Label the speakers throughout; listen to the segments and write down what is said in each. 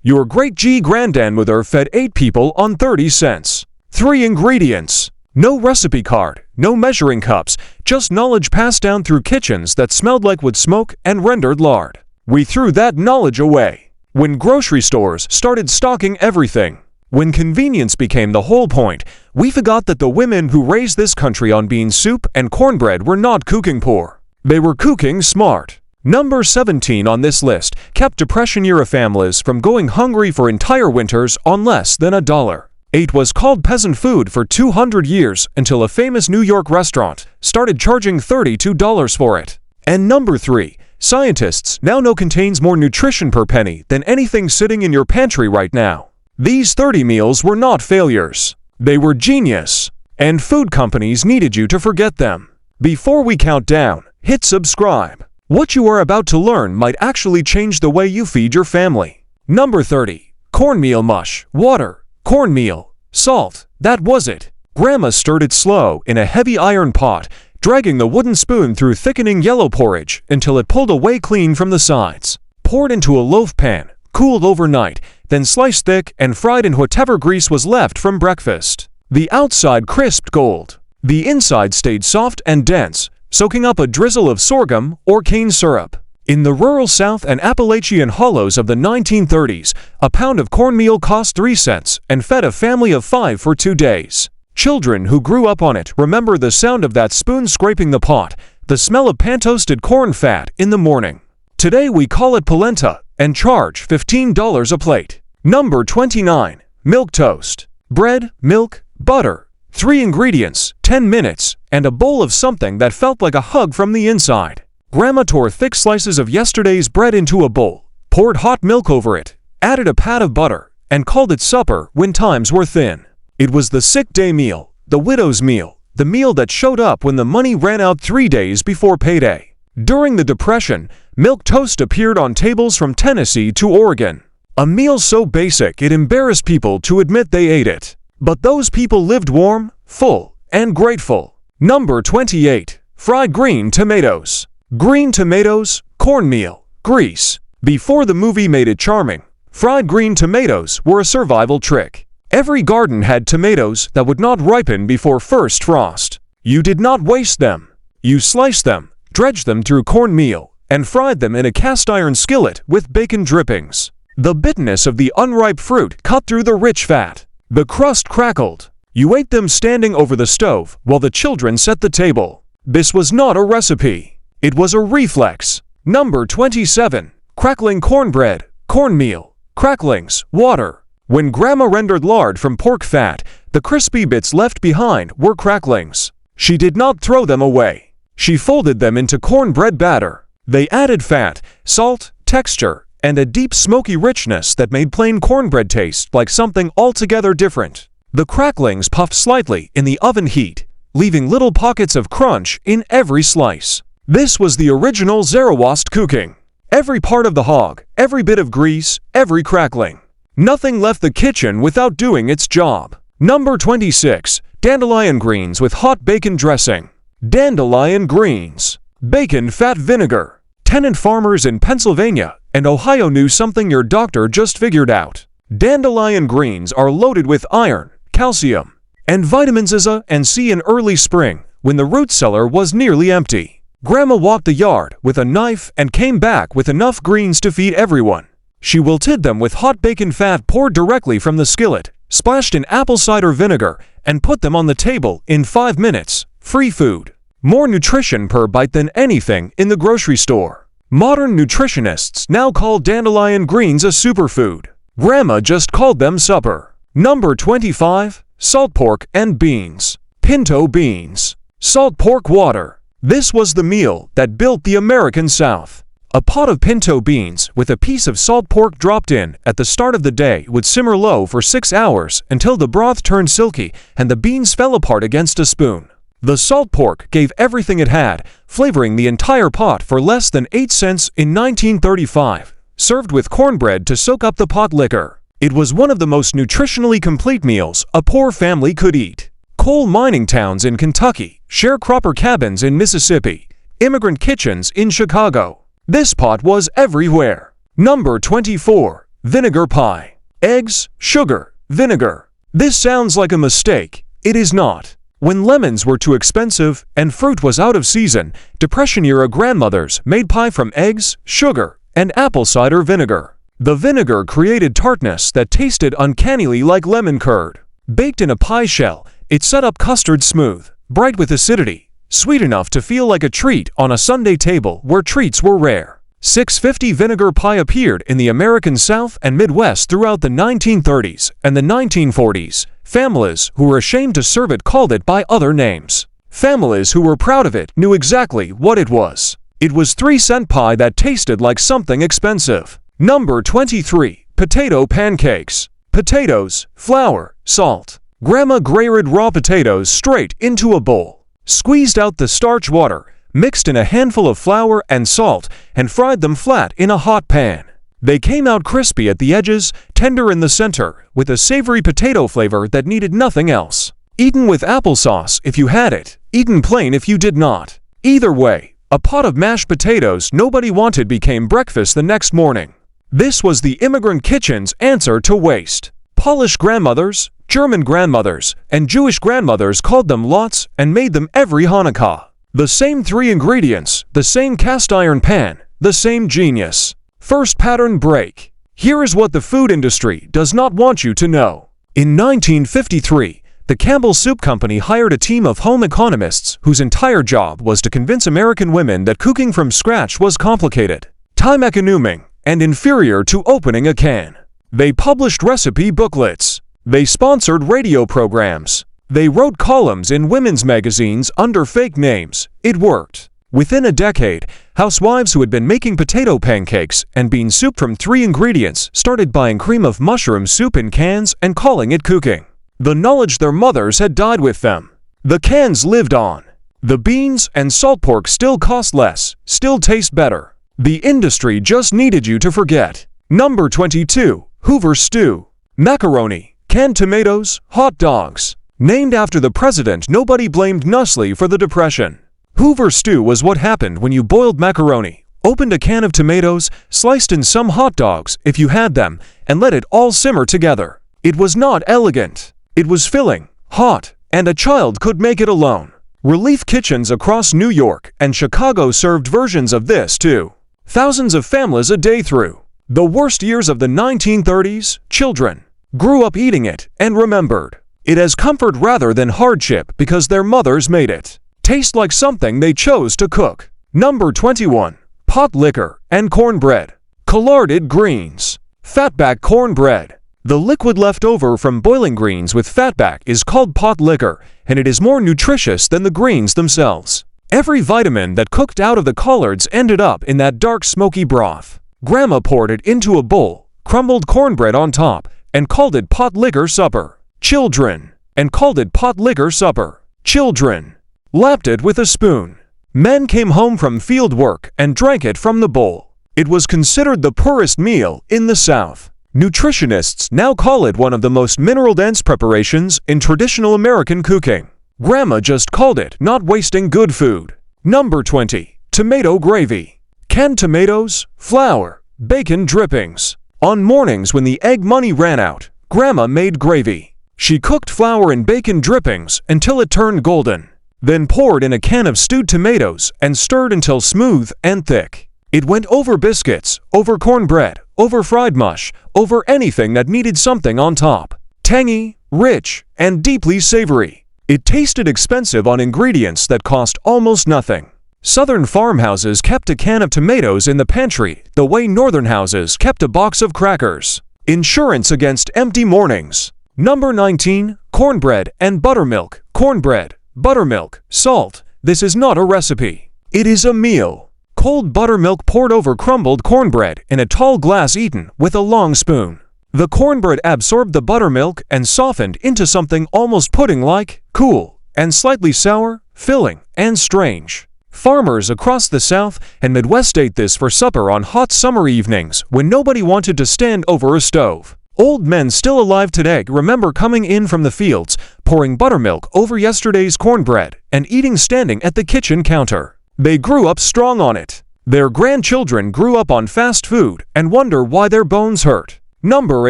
Speaker 1: Your great-grandmother fed 8 people on 30 cents. 3 ingredients. No recipe card, no measuring cups, just knowledge passed down through kitchens that smelled like wood smoke and rendered lard. We threw that knowledge away when grocery stores started stocking everything. When convenience became the whole point, we forgot that the women who raised this country on bean soup and cornbread were not cooking poor. They were cooking smart. Number 17 on this list kept Depression-era families from going hungry for entire winters on less than $1. 8 was called peasant food for 200 years until a famous New York restaurant started charging $32 for it. And number 3, scientists now know contains more nutrition per penny than anything sitting in your pantry right now. These 30 meals were not failures. They were genius. And food companies needed you to forget them. Before we count down, hit subscribe. What you are about to learn might actually change the way you feed your family. Number 30. Cornmeal mush, water, cornmeal, salt. That was it. Grandma stirred it slow in a heavy iron pot, dragging the wooden spoon through thickening yellow porridge until it pulled away clean from the sides. Poured into a loaf pan, cooled overnight, then sliced thick and fried in whatever grease was left from breakfast. The outside crisped gold. The inside stayed soft and dense, soaking up a drizzle of sorghum or cane syrup. In the rural South and Appalachian hollows of the 1930s, a pound of cornmeal cost 3 cents and fed a family of 5 for 2 days. Children who grew up on it remember the sound of that spoon scraping the pot, the smell of pan-toasted corn fat in the morning. Today we call it polenta and charge $15 a plate. Number 29. Milk toast. Bread, milk, butter. 3 ingredients, 10 minutes, and a bowl of something that felt like a hug from the inside. Grandma tore thick slices of yesterday's bread into a bowl, poured hot milk over it, added a pat of butter, and called it supper when times were thin. It was the sick day meal, the widow's meal, the meal that showed up when the money ran out 3 days before payday. During the Depression, milk toast appeared on tables from Tennessee to Oregon. A meal so basic it embarrassed people to admit they ate it. But those people lived warm, full, and grateful. Number 28. Fried green tomatoes. Green tomatoes, cornmeal, grease. Before the movie made it charming, fried green tomatoes were a survival trick. Every garden had tomatoes that would not ripen before first frost. You did not waste them. You sliced them, dredged them through cornmeal, and fried them in a cast-iron skillet with bacon drippings. The bitterness of the unripe fruit cut through the rich fat. The crust crackled. You ate them standing over the stove while the children set the table. This was not a recipe. It was a reflex. Number 27. Crackling cornbread, cornmeal, cracklings, water. When Grandma rendered lard from pork fat, the crispy bits left behind were cracklings. She did not throw them away. She folded them into cornbread batter. They added fat, salt, texture, and a deep smoky richness that made plain cornbread taste like something altogether different. The cracklings puffed slightly in the oven heat, leaving little pockets of crunch in every slice. This was the original Zaragoza cooking. Every part of the hog, every bit of grease, every crackling. Nothing left the kitchen without doing its job. Number 26. Dandelion greens with hot bacon dressing. Dandelion greens. Bacon fat vinegar. Tenant farmers in Pennsylvania and Ohio knew something your doctor just figured out. Dandelion greens are loaded with iron, calcium, and vitamins A and C in early spring when the root cellar was nearly empty. Grandma walked the yard with a knife and came back with enough greens to feed everyone. She wilted them with hot bacon fat poured directly from the skillet, splashed in apple cider vinegar, and put them on the table in 5 minutes. Free food. More nutrition per bite than anything in the grocery store. Modern nutritionists now call dandelion greens a superfood. Grandma just called them supper. Number 25. Salt pork and beans. Pinto beans. Salt pork water. This was the meal that built the American South. A pot of pinto beans with a piece of salt pork dropped in at the start of the day would simmer low for 6 hours until the broth turned silky and the beans fell apart against a spoon. The salt pork gave everything it had, flavoring the entire pot for less than 8 cents in 1935, served with cornbread to soak up the pot liquor. It was one of the most nutritionally complete meals a poor family could eat. Coal mining towns in Kentucky, sharecropper cabins in Mississippi, immigrant kitchens in Chicago. This pot was everywhere. Number 24. vinegar pie. Eggs, sugar, vinegar. This sounds like a mistake. It is not. When lemons were too expensive and fruit was out of season, Depression-era grandmothers made pie from eggs, sugar, and apple cider vinegar. The vinegar created tartness that tasted uncannily like lemon curd. Baked in a pie shell, it set up custard smooth, bright with acidity, sweet enough to feel like a treat on a Sunday table where treats were rare. 650 vinegar pie appeared in the American South and Midwest throughout the 1930s and the 1940s. Families who were ashamed to serve it called it by other names. Families who were proud of it knew exactly what it was. It was 3-cent pie that tasted like something expensive. Number 23. Potato pancakes. Potatoes, flour, salt. Grandma grated raw potatoes straight into a bowl, squeezed out the starch water, mixed in a handful of flour and salt, and fried them flat in a hot pan. They came out crispy at the edges, tender in the center, with a savory potato flavor that needed nothing else. Eaten with applesauce if you had it, eaten plain if you did not. Either way, a pot of mashed potatoes nobody wanted became breakfast the next morning. This was the immigrant kitchen's answer to waste. Polish grandmothers, German grandmothers, and Jewish grandmothers called them lots and made them every Hanukkah. The same 3 ingredients, the same cast iron pan, the same genius. First pattern break. Here is what the food industry does not want you to know. In 1953, the Campbell Soup Company hired a team of home economists whose entire job was to convince American women that cooking from scratch was complicated, time-consuming, and inferior to opening a can. They published recipe booklets. They sponsored radio programs. They wrote columns in women's magazines under fake names. It worked. Within a decade, housewives who had been making potato pancakes and bean soup from 3 ingredients started buying cream of mushroom soup in cans and calling it cooking. The knowledge their mothers had died with them. The cans lived on. The beans and salt pork still cost less, still taste better. The industry just needed you to forget. Number 22. Hoover stew. Macaroni, canned tomatoes, hot dogs. Named after the president nobody blamed Nussle for the Depression. Hoover stew was what happened when you boiled macaroni, opened a can of tomatoes, sliced in some hot dogs if you had them, and let it all simmer together. It was not elegant. It was filling, hot, and a child could make it alone. Relief kitchens across New York and Chicago served versions of this too. Thousands of families a day through the worst years of the 1930s, children grew up eating it and remembered it as comfort rather than hardship because their mothers made it taste like something they chose to cook. Number 21. Pot liquor and cornbread. Collarded greens. Fatback cornbread. The liquid left over from boiling greens with fatback is called pot liquor, and it is more nutritious than the greens themselves. Every vitamin that cooked out of the collards ended up in that dark smoky broth. Grandma poured it into a bowl, crumbled cornbread on top, and called it pot liquor supper. Children. And called it pot liquor supper. Children. Lapped it with a spoon. Men came home from field work and drank it from the bowl. It was considered the poorest meal in the South. Nutritionists now call it one of the most mineral-dense preparations in traditional American cooking. Grandma just called it not wasting good food. Number 20. Tomato gravy. Canned tomatoes, flour, bacon drippings. On mornings when the egg money ran out, Grandma made gravy. She cooked flour in bacon drippings until it turned golden, then poured in a can of stewed tomatoes and stirred until smooth and thick. It went over biscuits, over cornbread, over fried mush, over anything that needed something on top. Tangy, rich, and deeply savory. It tasted expensive on ingredients that cost almost nothing. Southern farmhouses kept a can of tomatoes in the pantry the way northern houses kept a box of crackers. Insurance against empty mornings. Number 19. Cornbread and buttermilk. Cornbread, buttermilk, salt. This is not a recipe. It is a meal. Cold buttermilk poured over crumbled cornbread in a tall glass eaten with a long spoon. The cornbread absorbed the buttermilk and softened into something almost pudding-like, cool, and slightly sour, filling, and strange. Farmers across the South and Midwest ate this for supper on hot summer evenings when nobody wanted to stand over a stove. Old men still alive today remember coming in from the fields, pouring buttermilk over yesterday's cornbread, and eating standing at the kitchen counter. They grew up strong on it. Their grandchildren grew up on fast food and wonder why their bones hurt. Number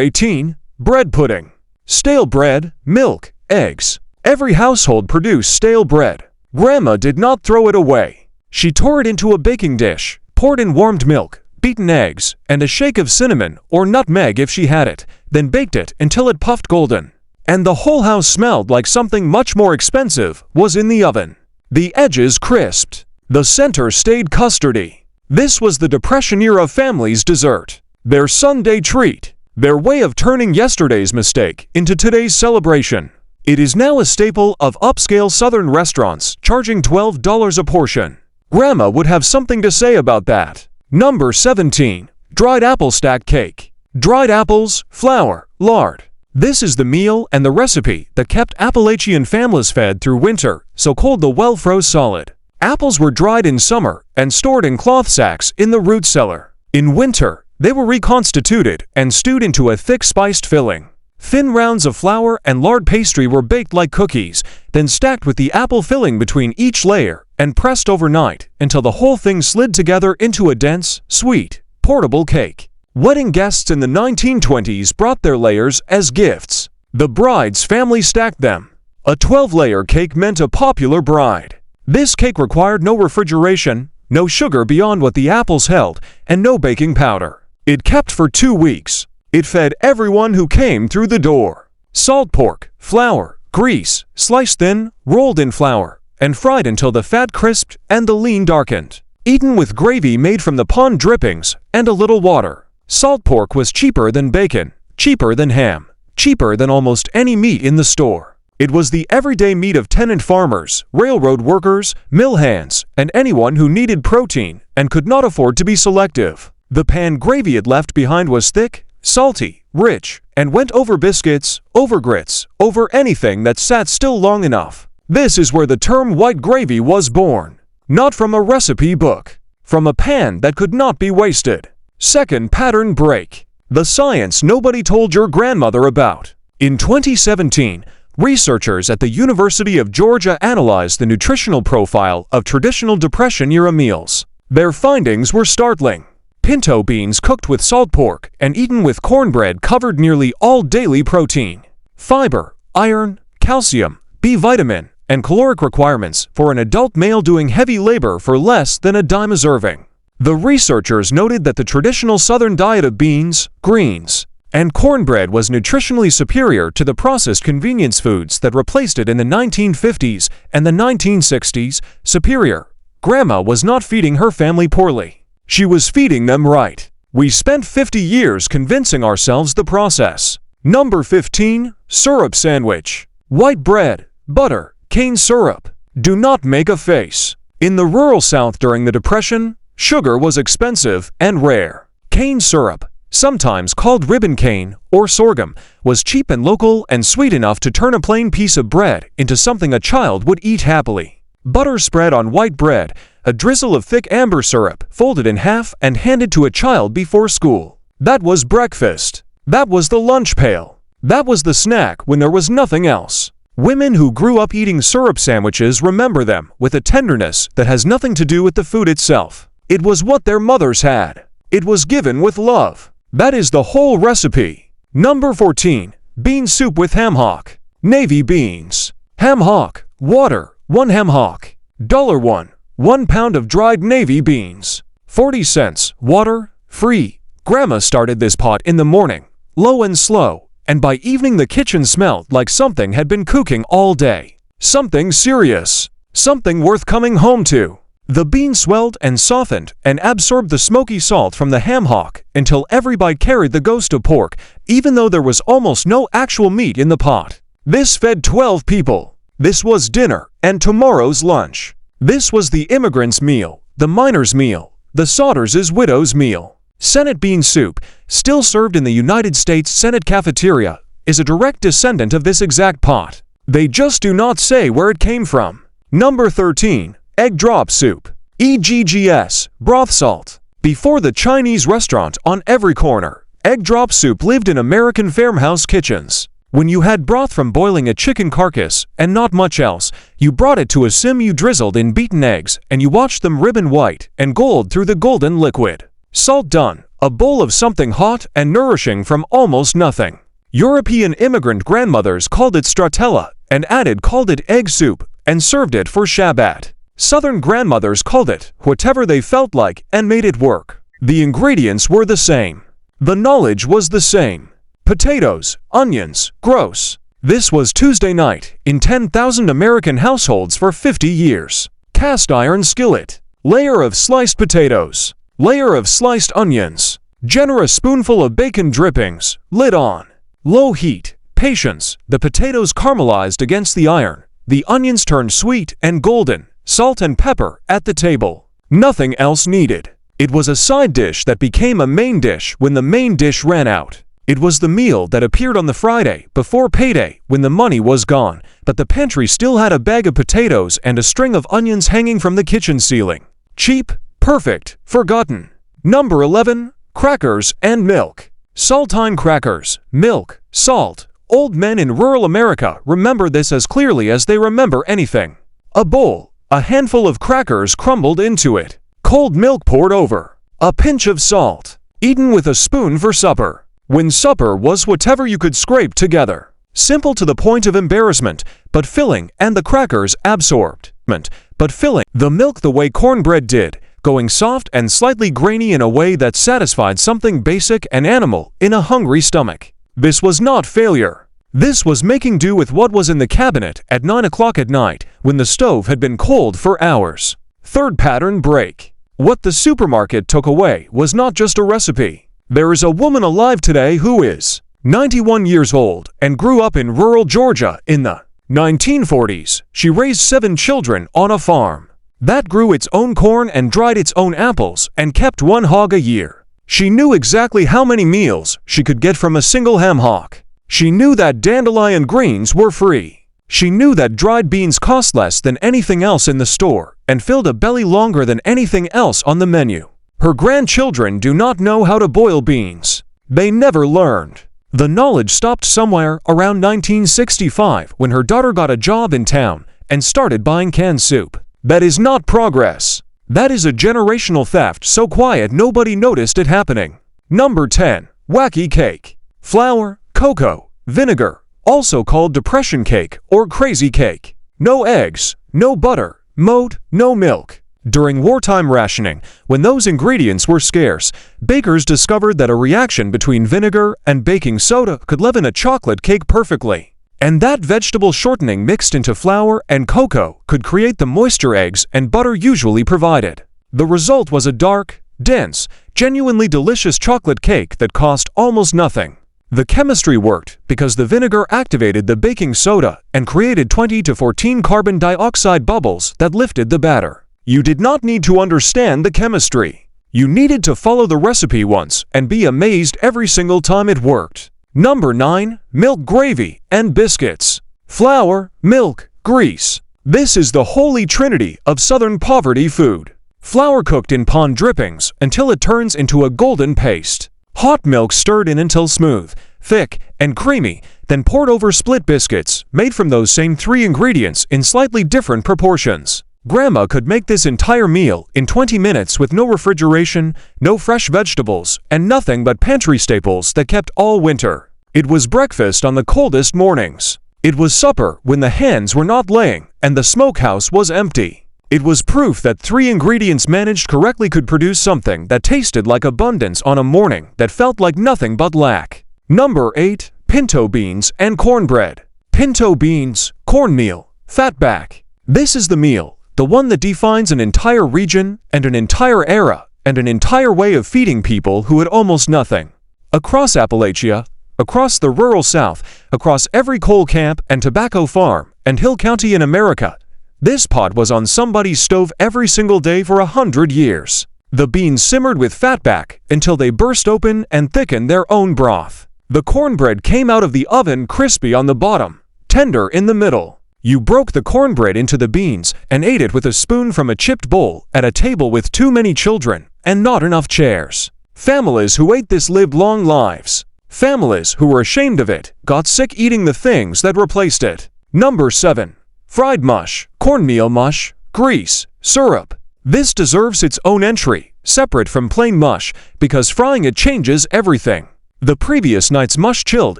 Speaker 1: 18. Bread pudding. Stale bread, milk, eggs. Every household produced stale bread. Grandma did not throw it away. She tore it into a baking dish, poured in warmed milk, beaten eggs, and a shake of cinnamon or nutmeg if she had it, then baked it until it puffed golden. And the whole house smelled like something much more expensive was in the oven. The edges crisped. The center stayed custardy. This was the Depression-era family's dessert. Their Sunday treat. Their way of turning yesterday's mistake into today's celebration. It is now a staple of upscale Southern restaurants, charging $12 a portion. Grandma would have something to say about that. Number 17. Dried apple stack cake. Dried apples, flour, lard. This is the meal and the recipe that kept Appalachian families fed through winter, so called the well froze solid. Apples were dried in summer and stored in cloth sacks in the root cellar. In winter, they were reconstituted and stewed into a thick spiced filling. Thin rounds of flour and lard pastry were baked like cookies, then stacked with the apple filling between each layer and pressed overnight until the whole thing slid together into a dense, sweet, portable cake. Wedding guests in the 1920s brought their layers as gifts. The bride's family stacked them. A 12-layer cake meant a popular bride. This cake required no refrigeration, no sugar beyond what the apples held, and no baking powder. It kept for 2 weeks. It fed everyone who came through the door. Salt pork, flour, grease, sliced thin, rolled in flour, and fried until the fat crisped and the lean darkened. Eaten with gravy made from the pond drippings and a little water. Salt pork was cheaper than bacon, cheaper than ham, cheaper than almost any meat in the store. It was the everyday meat of tenant farmers, railroad workers, mill hands, and anyone who needed protein and could not afford to be selective. The pan gravy it left behind was thick, salty, rich, and went over biscuits, over grits, over anything that sat still long enough. This is where the term white gravy was born. Not from a recipe book. From a pan that could not be wasted. Second pattern break. The science nobody told your grandmother about. In 2017, researchers at the University of Georgia analyzed the nutritional profile of traditional Depression-era meals. Their findings were startling. Pinto beans cooked with salt pork and eaten with cornbread covered nearly all daily protein, fiber, iron, calcium, B vitamin, and caloric requirements for an adult male doing heavy labor for less than a dime a serving. The researchers noted that the traditional Southern diet of beans, greens, and cornbread was nutritionally superior to the processed convenience foods that replaced it in the 1950s and the 1960s. Superior. Grandma was not feeding her family poorly. She was feeding them right. We spent 50 years convincing ourselves the process. Number 15. Syrup sandwich. White bread, butter, cane syrup. Do not make a face. In the rural South during the Depression, sugar was expensive and rare. Cane syrup, sometimes called ribbon cane or sorghum, was cheap and local and sweet enough to turn a plain piece of bread into something a child would eat happily. Butter spread on white bread, a drizzle of thick amber syrup, folded in half and handed to a child before school. That was breakfast. That was the lunch pail. That was the snack when there was nothing else. Women who grew up eating syrup sandwiches remember them with a tenderness that has nothing to do with the food itself. It was what their mothers had. It was given with love. That is the whole recipe. Number 14. Bean soup with ham hock. Navy beans. Ham hock. Water. 1 ham hock. $1. 1 pound of dried navy beans. 40 cents. Water. Free. Grandma started this pot in the morning, low and slow, and by evening the kitchen smelled like something had been cooking all day. Something serious. Something worth coming home to. The bean swelled and softened and absorbed the smoky salt from the ham hock until every bite carried the ghost of pork, even though there was almost no actual meat in the pot. This fed 12 people. This was dinner and tomorrow's lunch. This was the immigrant's meal, the miner's meal, the Saunders' widow's meal. Senate bean soup, still served in the United States Senate cafeteria, is a direct descendant of this exact pot. They just do not say where it came from. Number 13. Egg drop soup. EGGS, broth salt. Before the Chinese restaurant on every corner, egg drop soup lived in American farmhouse kitchens. When you had broth from boiling a chicken carcass and not much else, you brought it to a sim you drizzled in beaten eggs and you watched them ribbon white and gold through the golden liquid. Salt done, a bowl of something hot and nourishing from almost nothing. European immigrant grandmothers called it stratella, and called it egg soup, and served it for Shabbat. Southern grandmothers called it whatever they felt like and made it work. The ingredients were the same. The knowledge was the same. Potatoes, onions, gross. This was Tuesday night in 10,000 American households for 50 years. Cast iron skillet. Layer of sliced potatoes. Layer of sliced onions. Generous spoonful of bacon drippings. Lid on. Low heat. Patience. The potatoes caramelized against the iron. The onions turned sweet and golden. Salt and pepper at the table. Nothing else needed. It was a side dish that became a main dish when the main dish ran out. It was the meal that appeared on the Friday before payday when the money was gone, but the pantry still had a bag of potatoes and a string of onions hanging from the kitchen ceiling. Cheap, perfect, forgotten. Number 11. Crackers and milk. Saltine crackers, milk, salt. Old men in rural America remember this as clearly as they remember anything. A bowl, a handful of crackers crumbled into it. Cold milk poured over. A pinch of salt. Eaten with a spoon for supper. When supper was whatever you could scrape together. Simple to the point of embarrassment, but filling, and the crackers absorbed. But filling. The milk the way cornbread did, going soft and slightly grainy in a way that satisfied something basic and animal in a hungry stomach. This was not failure. This was making do with what was in the cabinet at 9 o'clock at night when the stove had been cold for hours. Third pattern break. What the supermarket took away was not just a recipe. There is a woman alive today who is 91 years old and grew up in rural Georgia in the 1940s. She raised 7 children on a farm that grew its own corn and dried its own apples and kept 1 hog a year. She knew exactly how many meals she could get from a single ham hock. She knew that dandelion greens were free. She knew that dried beans cost less than anything else in the store and filled a belly longer than anything else on the menu. Her grandchildren do not know how to boil beans. They never learned. The knowledge stopped somewhere around 1965 when her daughter got a job in town and started buying canned soup. That is not progress. That is a generational theft so quiet nobody noticed it happening. Number 10. Wacky cake. Flour, cocoa, vinegar, also called depression cake or crazy cake. No eggs, no butter, moat, no milk. During wartime rationing, when those ingredients were scarce, bakers discovered that a reaction between vinegar and baking soda could leaven a chocolate cake perfectly. And that vegetable shortening mixed into flour and cocoa could create the moisture eggs and butter usually provided. The result was a dark, dense, genuinely delicious chocolate cake that cost almost nothing. The chemistry worked because the vinegar activated the baking soda and created 20 to 14 carbon dioxide bubbles that lifted the batter. You did not need to understand the chemistry. You needed to follow the recipe once and be amazed every single time it worked. Number 9. Milk gravy and biscuits. Flour, milk, grease. This is the holy trinity of Southern poverty food. Flour cooked in pond drippings until it turns into a golden paste. Hot milk stirred in until smooth, thick, and creamy, then poured over split biscuits made from those same 3 ingredients in slightly different proportions. Grandma could make this entire meal in 20 minutes with no refrigeration, no fresh vegetables, and nothing but pantry staples that kept all winter. It was breakfast on the coldest mornings. It was supper when the hens were not laying and the smokehouse was empty. It was proof that 3 ingredients managed correctly could produce something that tasted like abundance on a morning that felt like nothing but lack. Number 8. Pinto beans and cornbread. Pinto beans, cornmeal, fatback. This is the meal. The one that defines an entire region and an entire era and an entire way of feeding people who had almost nothing. Across Appalachia, across the rural South, across every coal camp and tobacco farm and hill county in America, this pot was on somebody's stove every single day for 100 years. The beans simmered with fatback until they burst open and thickened their own broth. The cornbread came out of the oven crispy on the bottom, tender in the middle. You broke the cornbread into the beans and ate it with a spoon from a chipped bowl at a table with too many children and not enough chairs. Families who ate this lived long lives. Families who were ashamed of it got sick eating the things that replaced it. Number 7. Fried mush, cornmeal mush, grease, syrup. This deserves its own entry separate from plain mush, because frying it changes everything. The previous night's mush chilled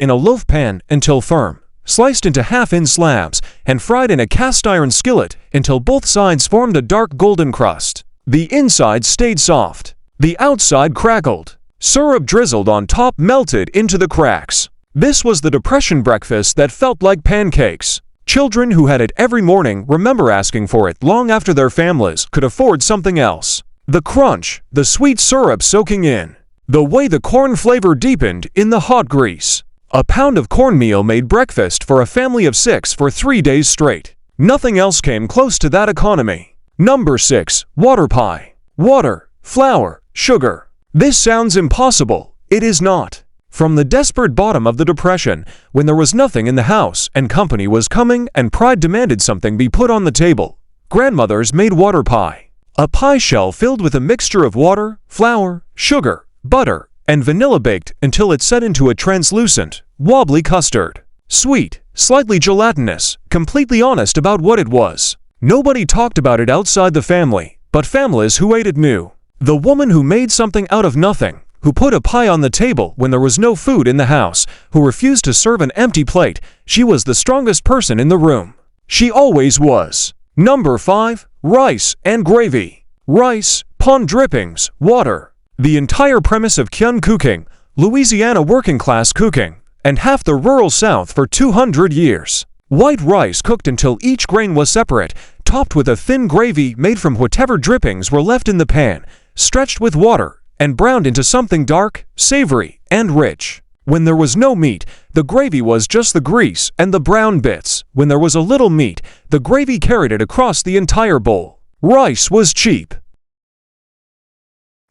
Speaker 1: in a loaf pan until firm, sliced into half-inch slabs, and fried in a cast-iron skillet until both sides formed a dark golden crust. The inside stayed soft. The outside crackled. Syrup drizzled on top melted into the cracks. This was the Depression breakfast that felt like pancakes. Children who had it every morning remember asking for it long after their families could afford something else. The crunch, the sweet syrup soaking in, the way the corn flavor deepened in the hot grease. A pound of cornmeal made breakfast for a family of 6 for 3 days straight. Nothing else came close to that economy. Number 6. Water pie. Water, flour, sugar. This sounds impossible. It is not. From the desperate bottom of the Depression, when there was nothing in the house and company was coming and pride demanded something be put on the table, grandmothers made water pie. A pie shell filled with a mixture of water, flour, sugar, butter, and vanilla baked until it set into a translucent, wobbly custard. Sweet, slightly gelatinous, completely honest about what it was. Nobody talked about it outside the family, but families who ate it knew. The woman who made something out of nothing, who put a pie on the table when there was no food in the house, who refused to serve an empty plate, she was the strongest person in the room. She always was. Number 5. Rice and gravy. Rice, pond drippings, water. The entire premise of Kyun cooking, Louisiana working-class cooking, and half the rural South for 200 years. White rice cooked until each grain was separate, topped with a thin gravy made from whatever drippings were left in the pan, stretched with water, and browned into something dark, savory, and rich. When there was no meat, the gravy was just the grease and the brown bits. When there was a little meat, the gravy carried it across the entire bowl. Rice was cheap.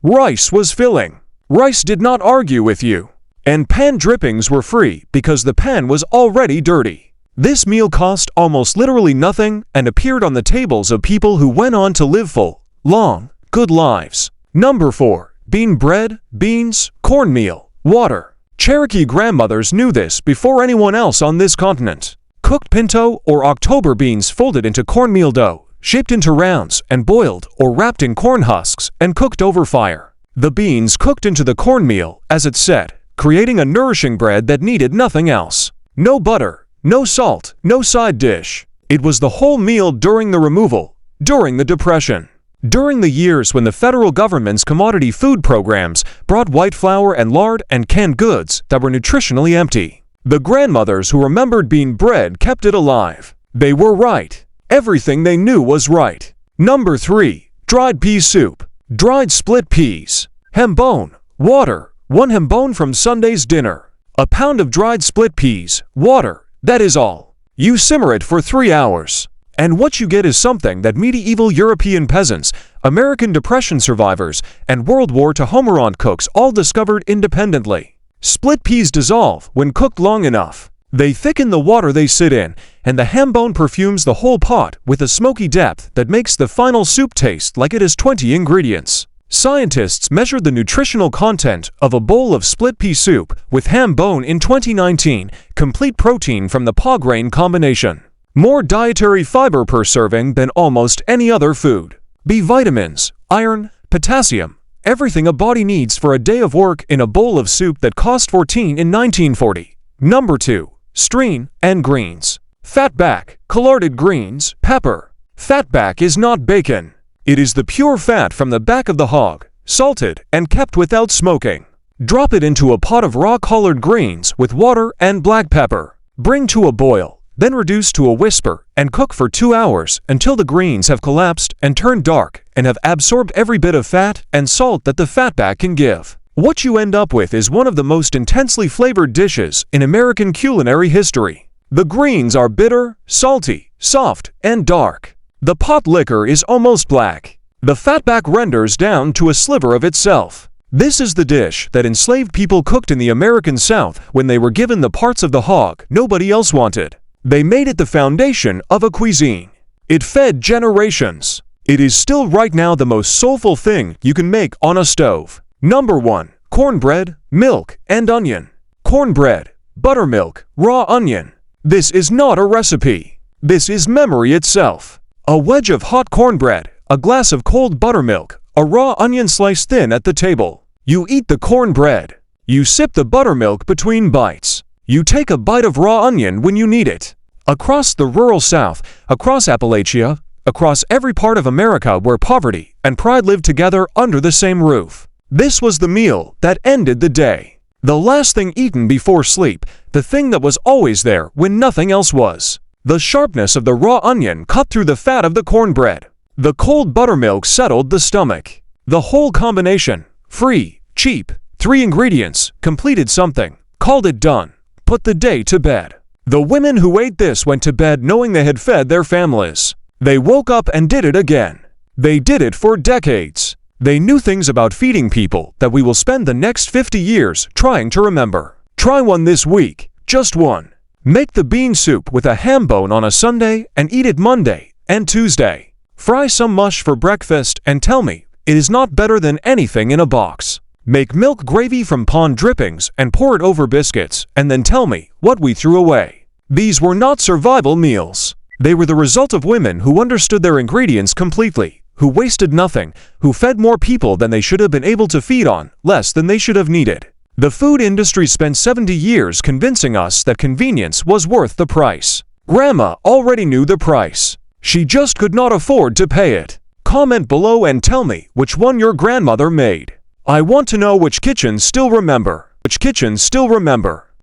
Speaker 1: Rice was filling. Rice did not argue with you. And pan drippings were free because the pan was already dirty. This meal cost almost literally nothing and appeared on the tables of people who went on to live full, long, good lives. Number 4. Bean bread, beans, cornmeal, water. Cherokee grandmothers knew this before anyone else on this continent. Cooked pinto or October beans folded into cornmeal dough, shaped into rounds and boiled or wrapped in corn husks and cooked over fire. The beans cooked into the cornmeal as it set, creating a nourishing bread that needed nothing else. No butter, no salt, no side dish. It was the whole meal during the removal, during the Depression. During the years when the federal government's commodity food programs brought white flour and lard and canned goods that were nutritionally empty, the grandmothers who remembered bean bread kept it alive. They were right. Everything they knew was right. Number 3. Dried pea soup. Dried split peas. Hambone. Water. 1 hambone from Sunday's dinner. A pound of dried split peas. Water. That is all. You simmer it for 3 hours. And what you get is something that medieval European peasants, American Depression survivors, and World War II Homerant cooks all discovered independently. Split peas dissolve when cooked long enough. They thicken the water they sit in, and the hambone perfumes the whole pot with a smoky depth that makes the final soup taste like it has 20 ingredients. Scientists measured the nutritional content of a bowl of split pea soup with hambone in 2019, complete protein from the pea grain combination. More dietary fiber per serving than almost any other food. B vitamins, iron, potassium, everything a body needs for a day of work in a bowl of soup that cost $14 in 1940. Number 2. String and greens. Fatback, collarded greens, pepper. Fatback is not bacon. It is the pure fat from the back of the hog, salted and kept without smoking. Drop it into a pot of raw collard greens with water and black pepper. Bring to a boil. Then reduce to a whisper and cook for 2 hours until the greens have collapsed and turned dark and have absorbed every bit of fat and salt that the fatback can give. What you end up with is one of the most intensely flavored dishes in American culinary history. The greens are bitter, salty, soft, and dark. The pot liquor is almost black. The fatback renders down to a sliver of itself. This is the dish that enslaved people cooked in the American South when they were given the parts of the hog nobody else wanted. They made it the foundation of a cuisine. It fed generations. It is still right now the most soulful thing you can make on a stove. Number 1. Cornbread, milk, and onion. Cornbread, buttermilk, raw onion. This is not a recipe. This is memory itself. A wedge of hot cornbread, a glass of cold buttermilk, A raw onion sliced thin at the table. You eat the cornbread. You sip the buttermilk between bites. You take a bite of raw onion when you need it. Across the rural South, across Appalachia, across every part of America where poverty and pride lived together under the same roof. This was the meal that ended the day. The last thing eaten before sleep, the thing that was always there when nothing else was. The sharpness of the raw onion cut through the fat of the cornbread. The cold buttermilk settled the stomach. The whole combination, free, cheap, 3 ingredients, completed something, called it done, put the day to bed. The women who ate this went to bed knowing they had fed their families. They woke up and did it again. They did it for decades. They knew things about feeding people that we will spend the next 50 years trying to remember. Try one this week, just one. Make the bean soup with a ham bone on a Sunday and eat it Monday and Tuesday. Fry some mush for breakfast and tell me it is not better than anything in a box. Make milk gravy from pond drippings and pour it over biscuits and then tell me what we threw away. These were not survival meals. They were the result of women who understood their ingredients completely, who wasted nothing, who fed more people than they should have been able to feed on, less than they should have needed. The food industry spent 70 years convincing us that convenience was worth the price. Grandma already knew the price. She just could not afford to pay it. Comment below and tell me which one your grandmother made. I want to know which kitchens still remember.